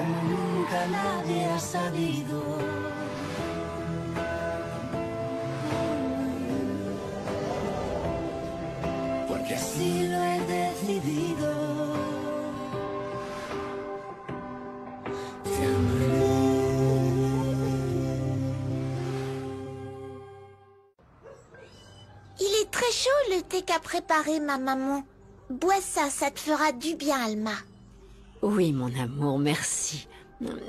como nunca nadie ha sabido. Porque así lo he decidido. Te amaré. Il est très chaud le thé qu'a préparé ma maman. Bois ça, ça te fera du bien, Alma. Oui, mon amour, merci.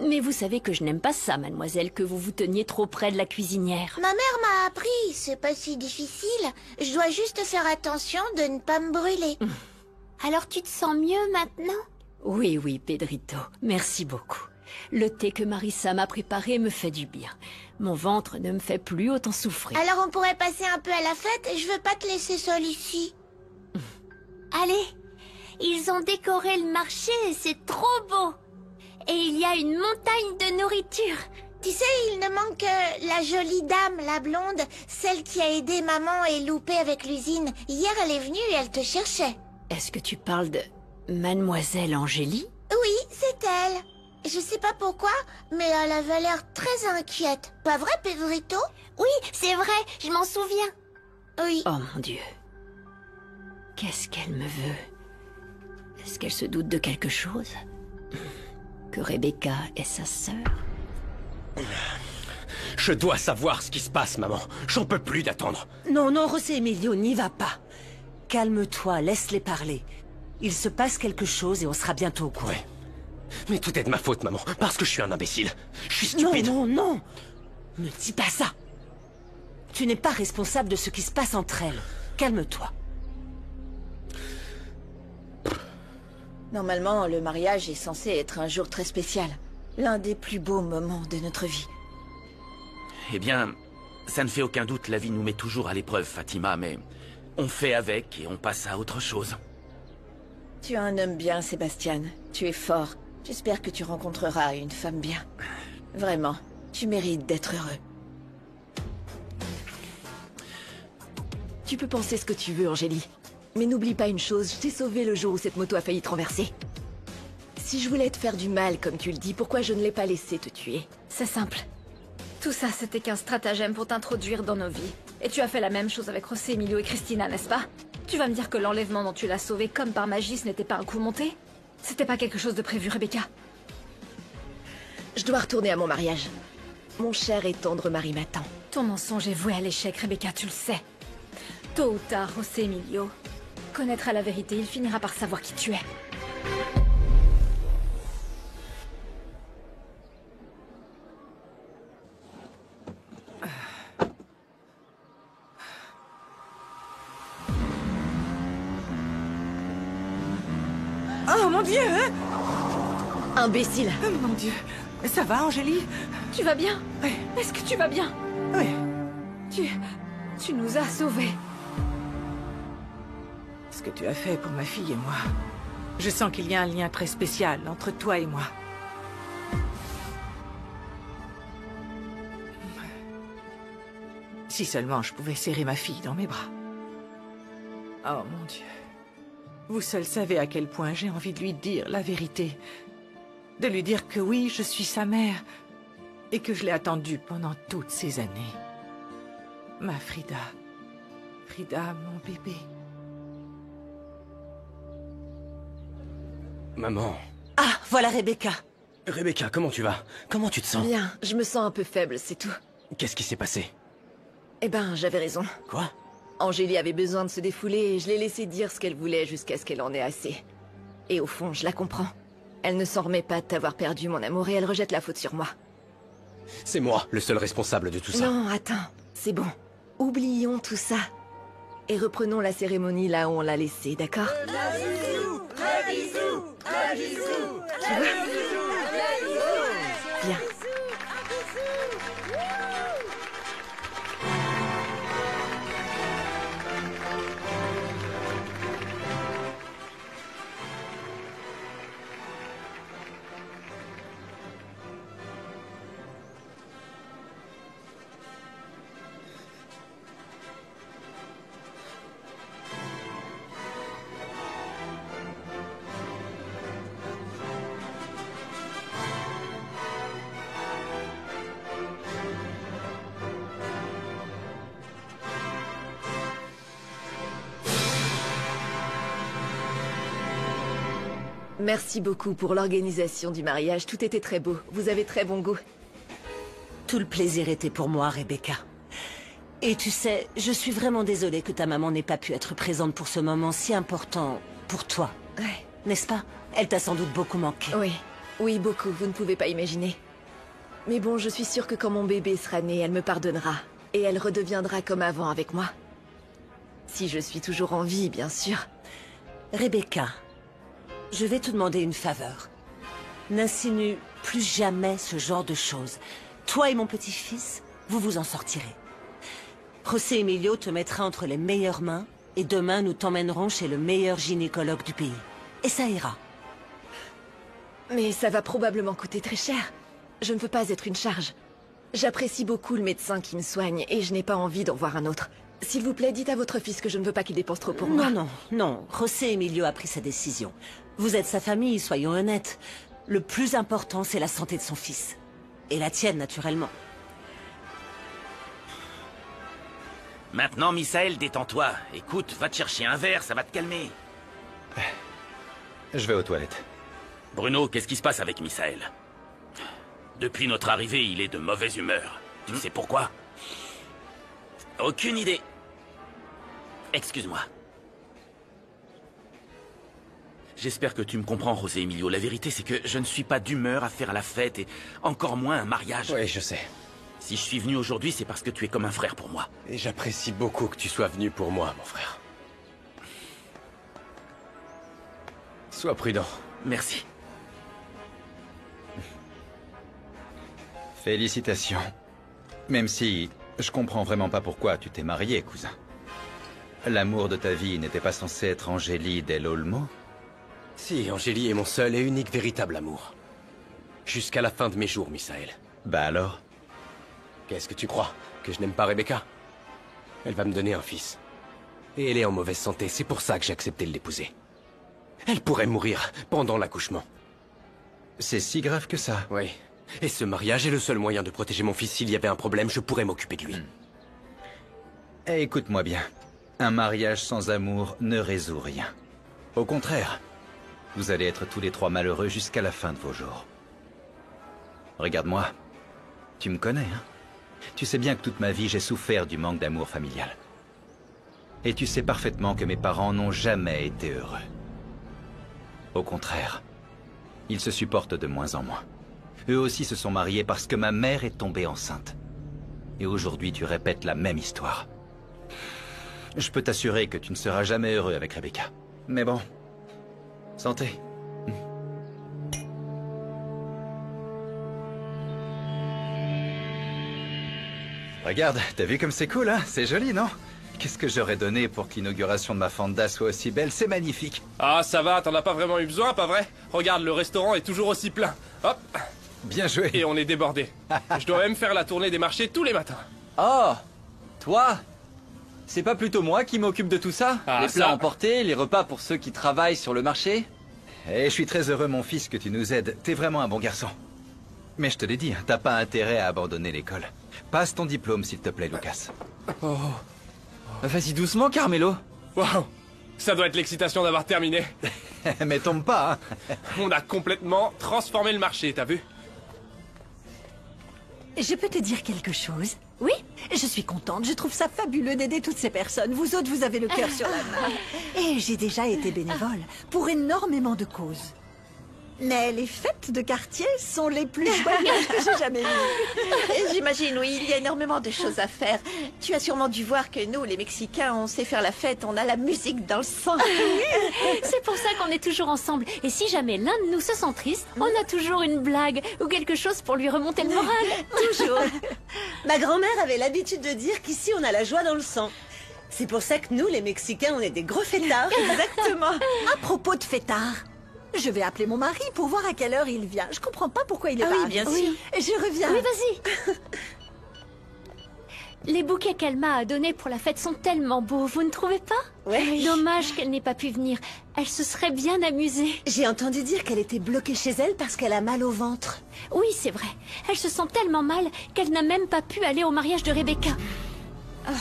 Mais vous savez que je n'aime pas ça, mademoiselle, que vous vous teniez trop près de la cuisinière. Ma mère m'a appris, c'est pas si difficile. Je dois juste faire attention de ne pas me brûler. Alors tu te sens mieux maintenant? Oui, oui, Pedrito, merci beaucoup. Le thé que Marissa m'a préparé me fait du bien. Mon ventre ne me fait plus autant souffrir. Alors on pourrait passer un peu à la fête, je veux pas te laisser seule ici. Allez, ils ont décoré le marché et c'est trop beau. Et il y a une montagne de nourriture. Tu sais, il ne manque que la jolie dame, la blonde, celle qui a aidé maman et Loupé avec l'usine. Hier, elle est venue et elle te cherchait. Est-ce que tu parles de Mademoiselle Angélie? Oui, c'est elle. Je sais pas pourquoi, mais elle avait l'air très inquiète. Pas vrai, Pedrito? Oui, c'est vrai, je m'en souviens. Oui. Oh mon Dieu. Qu'est-ce qu'elle me veut? Est-ce qu'elle se doute de quelque chose? Que Rebecca est sa sœur? Je dois savoir ce qui se passe, maman. J'en peux plus d'attendre. Non, non, José Emilio, n'y va pas. Calme-toi, laisse-les parler. Il se passe quelque chose et on sera bientôt au courant. Ouais. Mais tout est de ma faute, maman, parce que je suis un imbécile. Je suis stupide. Non, non, non. Ne dis pas ça. Tu n'es pas responsable de ce qui se passe entre elles. Calme-toi. Normalement, le mariage est censé être un jour très spécial. L'un des plus beaux moments de notre vie. Eh bien, ça ne fait aucun doute, la vie nous met toujours à l'épreuve, Fatima, mais on fait avec et on passe à autre chose. Tu es un homme bien, Sébastien. Tu es fort. J'espère que tu rencontreras une femme bien. Vraiment, tu mérites d'être heureux. Tu peux penser ce que tu veux, Angélie. Mais n'oublie pas une chose, je t'ai sauvé le jour où cette moto a failli te renverser. Si je voulais te faire du mal, comme tu le dis, pourquoi je ne l'ai pas laissé te tuer? C'est simple. Tout ça, c'était qu'un stratagème pour t'introduire dans nos vies. Et tu as fait la même chose avec José Emilio et Cristina, n'est-ce pas? Tu vas me dire que l'enlèvement dont tu l'as sauvé comme par magie, ce n'était pas un coup monté? C'était pas quelque chose de prévu, Rebecca? Je dois retourner à mon mariage. Mon cher et tendre mari m'attend. Ton mensonge est voué à l'échec, Rebecca, tu le sais. Tôt ou tard, José Emilio connaîtra la vérité, il finira par savoir qui tu es. Oh mon Dieu, hein? Imbécile! Oh, mon Dieu. Ça va, Angélie? Tu vas bien? Oui. Est-ce que tu vas bien? Oui. Tu nous as sauvés. Ce que tu as fait pour ma fille et moi. Je sens qu'il y a un lien très spécial entre toi et moi. Si seulement je pouvais serrer ma fille dans mes bras. Oh mon Dieu. Vous seul savez à quel point j'ai envie de lui dire la vérité. De lui dire que oui, je suis sa mère. Et que je l'ai attendue pendant toutes ces années. Ma Frida. Frida, mon bébé. Maman. Ah, voilà Rebecca. Rebecca, comment tu vas? Comment tu te sens? Bien, je me sens un peu faible, c'est tout. Qu'est-ce qui s'est passé? Eh ben, j'avais raison. Quoi? Angélie avait besoin de se défouler et je l'ai laissé dire ce qu'elle voulait jusqu'à ce qu'elle en ait assez. Et au fond, je la comprends. Elle ne s'en remet pas de t'avoir perdu, mon amour, et elle rejette la faute sur moi. C'est moi, le seul responsable de tout ça. Non, attends, c'est bon. Oublions tout ça. Et reprenons la cérémonie là où on l'a laissée, d'accord? Tu vois? Bien. Merci beaucoup pour l'organisation du mariage. Tout était très beau. Vous avez très bon goût. Tout le plaisir était pour moi, Rebecca. Et tu sais, je suis vraiment désolée que ta maman n'ait pas pu être présente pour ce moment si important pour toi. Ouais. N'est-ce pas? Elle t'a sans doute beaucoup manqué. Oui. Oui, beaucoup. Vous ne pouvez pas imaginer. Mais bon, je suis sûre que quand mon bébé sera né, elle me pardonnera. Et elle redeviendra comme avant avec moi. Si je suis toujours en vie, bien sûr. Rebecca, je vais te demander une faveur. N'insinue plus jamais ce genre de choses. Toi et mon petit-fils, vous vous en sortirez. José Emilio te mettra entre les meilleures mains et demain nous t'emmènerons chez le meilleur gynécologue du pays. Et ça ira. Mais ça va probablement coûter très cher. Je ne veux pas être une charge. J'apprécie beaucoup le médecin qui me soigne et je n'ai pas envie d'en voir un autre. S'il vous plaît, dites à votre fils que je ne veux pas qu'il dépense trop pour moi. Non. José Emilio a pris sa décision. Vous êtes sa famille, soyons honnêtes. Le plus important, c'est la santé de son fils. Et la tienne, naturellement. Maintenant, Misaël, détends-toi. Écoute, va te chercher un verre, ça va te calmer. Je vais aux toilettes. Bruno, qu'est-ce qui se passe avec Misaël? Depuis notre arrivée, il est de mauvaise humeur. Tu sais pourquoi? Aucune idée. Excuse-moi. J'espère que tu me comprends, José Emilio. La vérité, c'est que je ne suis pas d'humeur à faire la fête et encore moins un mariage. Oui, je sais. Si je suis venu aujourd'hui, c'est parce que tu es comme un frère pour moi. Et j'apprécie beaucoup que tu sois venu pour moi, mon frère. Sois prudent. Merci. Félicitations. Même si je comprends vraiment pas pourquoi tu t'es marié, cousin. L'amour de ta vie n'était pas censé être Angélie Del Olmo? Si, Angélie est mon seul et unique véritable amour. Jusqu'à la fin de mes jours, Misaël. Bah alors? Qu'est-ce que tu crois? Que je n'aime pas Rebecca? Elle va me donner un fils. Et elle est en mauvaise santé, c'est pour ça que j'ai accepté de l'épouser. Elle pourrait mourir pendant l'accouchement. C'est si grave que ça? Oui. Et ce mariage est le seul moyen de protéger mon fils. S'il y avait un problème, je pourrais m'occuper de lui. Eh, écoute-moi bien. Un mariage sans amour ne résout rien. Au contraire, vous allez être tous les trois malheureux jusqu'à la fin de vos jours. Regarde-moi. Tu me connais, hein? Tu sais bien que toute ma vie, j'ai souffert du manque d'amour familial. Et tu sais parfaitement que mes parents n'ont jamais été heureux. Au contraire, ils se supportent de moins en moins. Eux aussi se sont mariés parce que ma mère est tombée enceinte. Et aujourd'hui, tu répètes la même histoire. Je peux t'assurer que tu ne seras jamais heureux avec Rebecca. Mais bon, santé. Regarde, t'as vu comme c'est cool, hein? C'est joli, non? Qu'est-ce que j'aurais donné pour que l'inauguration de ma Fanda soit aussi belle? C'est magnifique. Ah, ça va, t'en as pas vraiment eu besoin, pas vrai? Regarde, le restaurant est toujours aussi plein. Hop. Bien joué. Et on est débordé. Je dois même faire la tournée des marchés tous les matins. Oh, toi? C'est pas plutôt moi qui m'occupe de tout ça? Les plats emportés, les repas pour ceux qui travaillent sur le marché? Et je suis très heureux, mon fils, que tu nous aides. T'es vraiment un bon garçon. Mais je te l'ai dit, t'as pas intérêt à abandonner l'école. Passe ton diplôme, s'il te plaît, Lucas. Oh. Vas-y doucement, Carmelo. Waouh, ça doit être l'excitation d'avoir terminé. Mais tombe pas, hein. On a complètement transformé le marché, t'as vu? Je peux te dire quelque chose? Oui, je suis contente. Je trouve ça fabuleux d'aider toutes ces personnes. Vous autres, vous avez le cœur sur la main. Et j'ai déjà été bénévole pour énormément de causes. Mais les fêtes de quartier sont les plus joyeuses que j'ai jamais vues. J'imagine, oui, il y a énormément de choses à faire. Tu as sûrement dû voir que nous, les Mexicains, on sait faire la fête, on a la musique dans le sang. C'est pour ça qu'on est toujours ensemble. Et si jamais l'un de nous se sent triste, on a toujours une blague ou quelque chose pour lui remonter le moral. Toujours. Ma grand-mère avait l'habitude de dire qu'ici on a la joie dans le sang. C'est pour ça que nous, les Mexicains, on est des gros fêtards. Exactement. À propos de fêtards, je vais appeler mon mari pour voir à quelle heure il vient. Je comprends pas pourquoi il est pas bien arrivé. sûr. Je reviens. Oui, vas-y. Les bouquets qu'elle m'a donnés pour la fête sont tellement beaux, vous ne trouvez pas? Oui. Dommage qu'elle n'ait pas pu venir. Elle se serait bien amusée. J'ai entendu dire qu'elle était bloquée chez elle parce qu'elle a mal au ventre. Oui, c'est vrai. Elle se sent tellement mal qu'elle n'a même pas pu aller au mariage de Rebecca. Oh,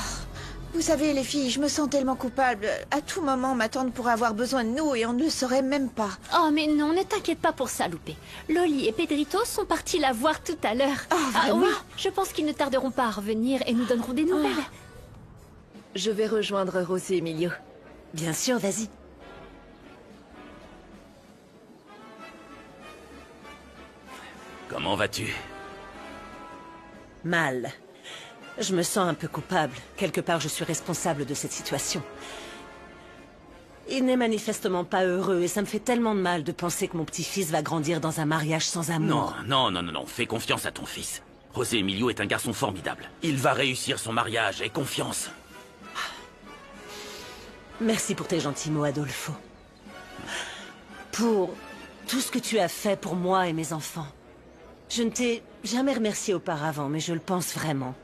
Vous savez, les filles, je me sens tellement coupable. À tout moment, ma tante pourrait avoir besoin de nous et on ne le saurait même pas. Oh, mais non, ne t'inquiète pas pour ça, Loupé. Loli et Pedrito sont partis la voir tout à l'heure. Vraiment oui, je pense qu'ils ne tarderont pas à revenir et nous donneront des nouvelles. Je vais rejoindre Rosé et Emilio. Bien sûr, vas-y. Comment vas-tu? Mal. Je me sens un peu coupable. Quelque part, je suis responsable de cette situation. Il n'est manifestement pas heureux et ça me fait tellement de mal de penser que mon petit-fils va grandir dans un mariage sans amour. Non. Fais confiance à ton fils. José Emilio est un garçon formidable. Il va réussir son mariage, aie confiance. Merci pour tes gentils mots, Adolfo. Pour tout ce que tu as fait pour moi et mes enfants. Je ne t'ai jamais remercié auparavant, mais je le pense vraiment.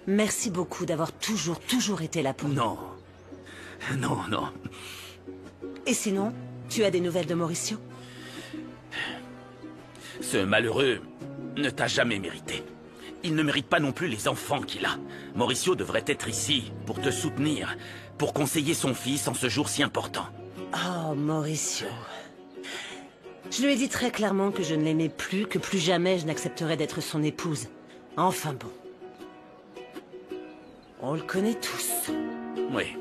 Merci beaucoup d'avoir toujours été là pour nous. Non. Et sinon, tu as des nouvelles de Mauricio? Ce malheureux ne t'a jamais mérité. Il ne mérite pas non plus les enfants qu'il a. Mauricio devrait être ici pour te soutenir, pour conseiller son fils en ce jour si important. Oh, Mauricio. Je lui ai dit très clairement que je ne l'aimais plus, que plus jamais je n'accepterais d'être son épouse. Enfin bon. On le connaît tous. Oui.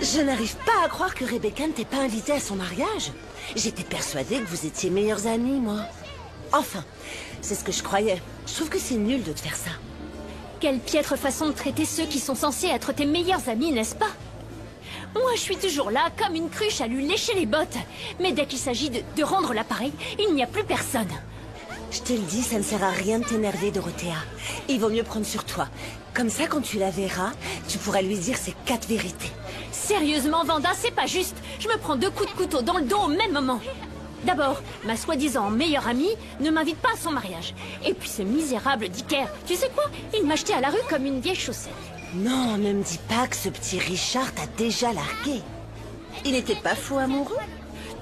Je n'arrive pas à croire que Rebecca ne t'ait pas invitée à son mariage. J'étais persuadée que vous étiez meilleures amies, moi. Enfin, c'est ce que je croyais. Je trouve que c'est nul de te faire ça. Quelle piètre façon de traiter ceux qui sont censés être tes meilleurs amis, n'est-ce pas? Moi, je suis toujours là, comme une cruche, à lui lécher les bottes. Mais dès qu'il s'agit de rendre l'appareil, il n'y a plus personne. Je te le dis, ça ne sert à rien de t'énerver, Dorothea. Il vaut mieux prendre sur toi. Comme ça, quand tu la verras, tu pourras lui dire ces 4 vérités. Sérieusement, Vanda, c'est pas juste. Je me prends 2 coups de couteau dans le dos au même moment. D'abord, ma soi-disant meilleure amie ne m'invite pas à son mariage. Et puis ce misérable Dicker, tu sais quoi? Il m'a jeté à la rue comme une vieille chaussette. Non, ne me dis pas que ce petit Richard t'a déjà largué. Il n'était pas fou amoureux?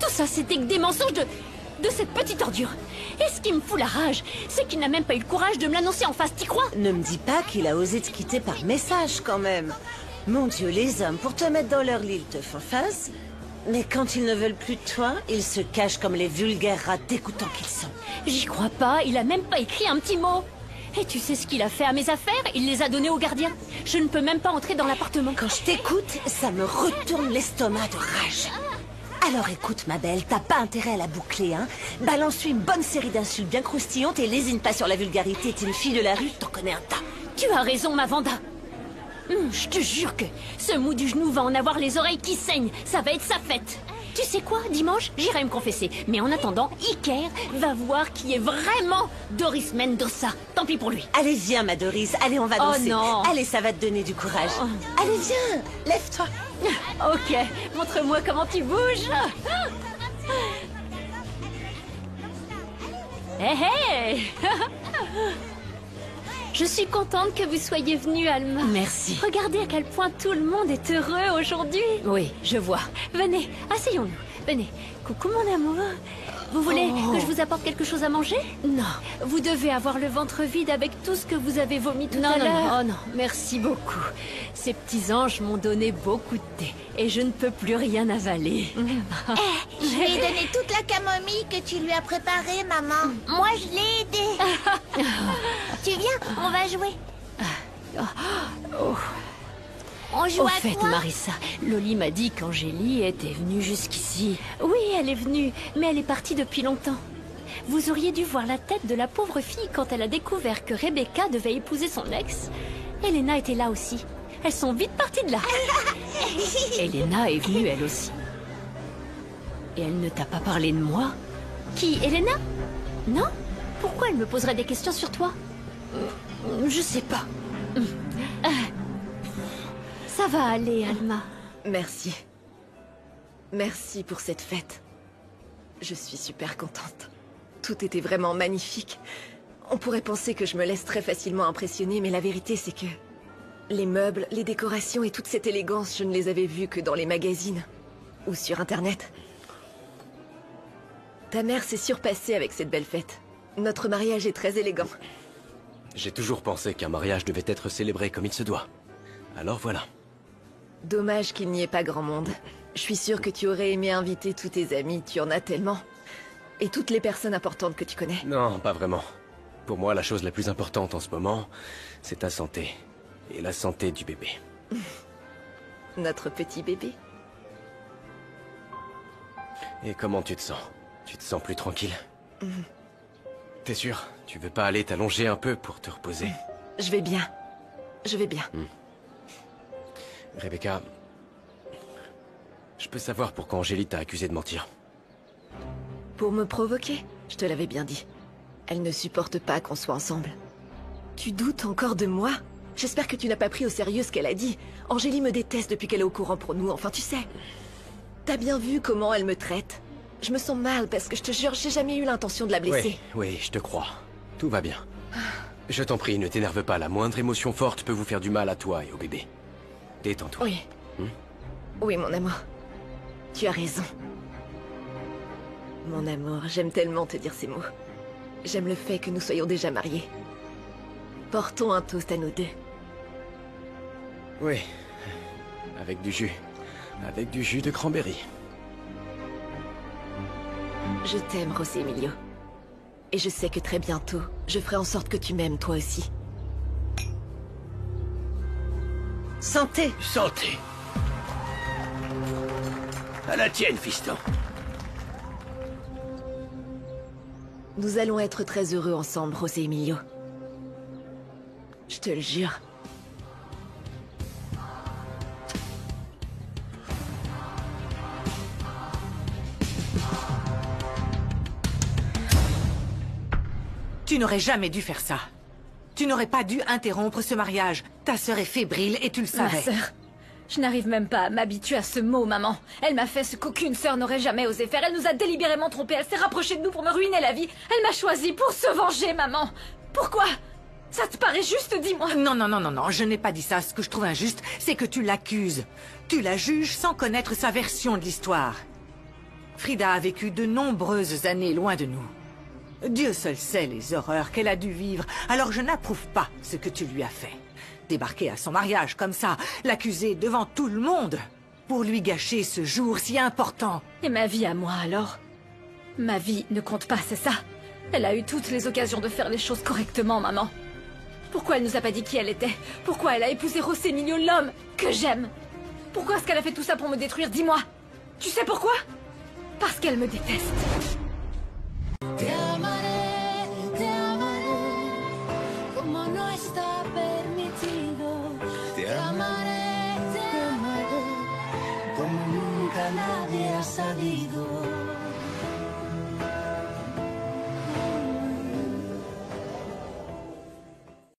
Tout ça, c'était que des mensonges de cette petite ordure. Et ce qui me fout la rage, c'est qu'il n'a même pas eu le courage de me l'annoncer en face, t'y crois? Ne me dis pas qu'il a osé te quitter par message, quand même. Mon Dieu, les hommes, pour te mettre dans leur lit, ils te font face. Mais quand ils ne veulent plus de toi, ils se cachent comme les vulgaires rats dégoûtants qu'ils sont. J'y crois pas, il a même pas écrit un petit mot. Et tu sais ce qu'il a fait à mes affaires? Il les a données au gardien. Je ne peux même pas entrer dans l'appartement. Quand je t'écoute, ça me retourne l'estomac de rage. Alors écoute, ma belle, t'as pas intérêt à la boucler, hein? Balance-lui une bonne série d'insultes bien croustillantes et lésine pas sur la vulgarité. T'es une fille de la rue, t'en connais un tas. Tu as raison, ma Vanda. Je te jure que ce mou du genou va en avoir les oreilles qui saignent. Ça va être sa fête. Tu sais quoi, dimanche, j'irai me confesser. Mais en attendant, Iker va voir qui est vraiment Doris Mendoza. Tant pis pour lui. Allez, viens, ma Doris. Allez, on va danser. Oh non. Allez, ça va te donner du courage. Oh. Allez, viens. Lève-toi. Ok, montre-moi comment tu bouges. Hé hé. Je suis contente que vous soyez venue, Alma. Merci. Regardez à quel point tout le monde est heureux aujourd'hui. Oui, je vois. Venez, asseyons-nous. Venez. Coucou, mon amour. Vous voulez que je vous apporte quelque chose à manger? Non. Vous devez avoir le ventre vide avec tout ce que vous avez vomi tout à l'heure. Non, oh non, merci beaucoup. Ces petits anges m'ont donné beaucoup de thé et je ne peux plus rien avaler. Je lui ai donné toute la camomille que tu lui as préparée, maman. Moi, je l'ai aidé. Tu viens, on va jouer. On joue Au à fait, quoi? Marissa, Loli m'a dit qu'Angélie était venue jusqu'ici. Oui, elle est venue, mais elle est partie depuis longtemps. Vous auriez dû voir la tête de la pauvre fille quand elle a découvert que Rebecca devait épouser son ex. Elena était là aussi. Elles sont vite parties de là. Elena est venue elle aussi. Et elle ne t'a pas parlé de moi? Qui, Elena? Non? Pourquoi elle me poserait des questions sur toi? Je sais pas. Ça va aller, Alma. Merci. Merci pour cette fête. Je suis super contente. Tout était vraiment magnifique. On pourrait penser que je me laisse très facilement impressionner, mais la vérité c'est que... les meubles, les décorations et toute cette élégance, je ne les avais vues que dans les magazines. Ou sur Internet. Ta mère s'est surpassée avec cette belle fête. Notre mariage est très élégant. J'ai toujours pensé qu'un mariage devait être célébré comme il se doit. Alors voilà. Dommage qu'il n'y ait pas grand monde. Je suis sûre que tu aurais aimé inviter tous tes amis, tu en as tellement. Et toutes les personnes importantes que tu connais. Non, pas vraiment. Pour moi, la chose la plus importante en ce moment, c'est ta santé. Et la santé du bébé. Notre petit bébé. Et comment tu te sens? Tu te sens plus tranquille? T'es sûr? Tu veux pas aller t'allonger un peu pour te reposer? Je vais bien. Je vais bien. Rebecca... Je peux savoir pourquoi Angélie t'a accusé de mentir. Pour me provoquer, je te l'avais bien dit. Elle ne supporte pas qu'on soit ensemble. Tu doutes encore de moi? J'espère que tu n'as pas pris au sérieux ce qu'elle a dit. Angélie me déteste depuis qu'elle est au courant pour nous, enfin tu sais. T'as bien vu comment elle me traite? Je me sens mal parce que je te jure, j'ai jamais eu l'intention de la blesser. Oui, je te crois. Tout va bien. Je t'en prie, ne t'énerve pas. La moindre émotion forte peut vous faire du mal à toi et au bébé. Détends-toi. Oui. Oui, mon amour. Tu as raison. Mon amour, j'aime tellement te dire ces mots. J'aime le fait que nous soyons déjà mariés. Portons un toast à nous deux. Oui. Avec du jus. Avec du jus de cranberry. Je t'aime, José Emilio. Et je sais que très bientôt, je ferai en sorte que tu m'aimes toi aussi. Santé! Santé! À la tienne, fiston. Nous allons être très heureux ensemble, José Emilio. Je te le jure. Tu n'aurais jamais dû faire ça. Tu n'aurais pas dû interrompre ce mariage. Ta sœur est fébrile et tu le savais. Ma sœur, je n'arrive même pas à m'habituer à ce mot, maman. Elle m'a fait ce qu'aucune sœur n'aurait jamais osé faire. Elle nous a délibérément trompés. Elle s'est rapprochée de nous pour me ruiner la vie. Elle m'a choisi pour se venger, maman. Pourquoi? Ça te paraît juste, dis-moi. Non, je n'ai pas dit ça. Ce que je trouve injuste, c'est que tu l'accuses. Tu la juges sans connaître sa version de l'histoire. Frida a vécu de nombreuses années loin de nous. Dieu seul sait les horreurs qu'elle a dû vivre, alors je n'approuve pas ce que tu lui as fait. Débarquer à son mariage comme ça, l'accuser devant tout le monde, pour lui gâcher ce jour si important. Et ma vie à moi, alors? Ma vie ne compte pas, c'est ça? Elle a eu toutes les occasions de faire les choses correctement, maman. Pourquoi elle nous a pas dit qui elle était? Pourquoi elle a épousé José Emilio, l'homme que j'aime? Pourquoi est-ce qu'elle a fait tout ça pour me détruire? Dis-moi. Tu sais pourquoi? Parce qu'elle me déteste. Te amaré, como no está permitido. Te amaré, como nunca nadie ha sabido.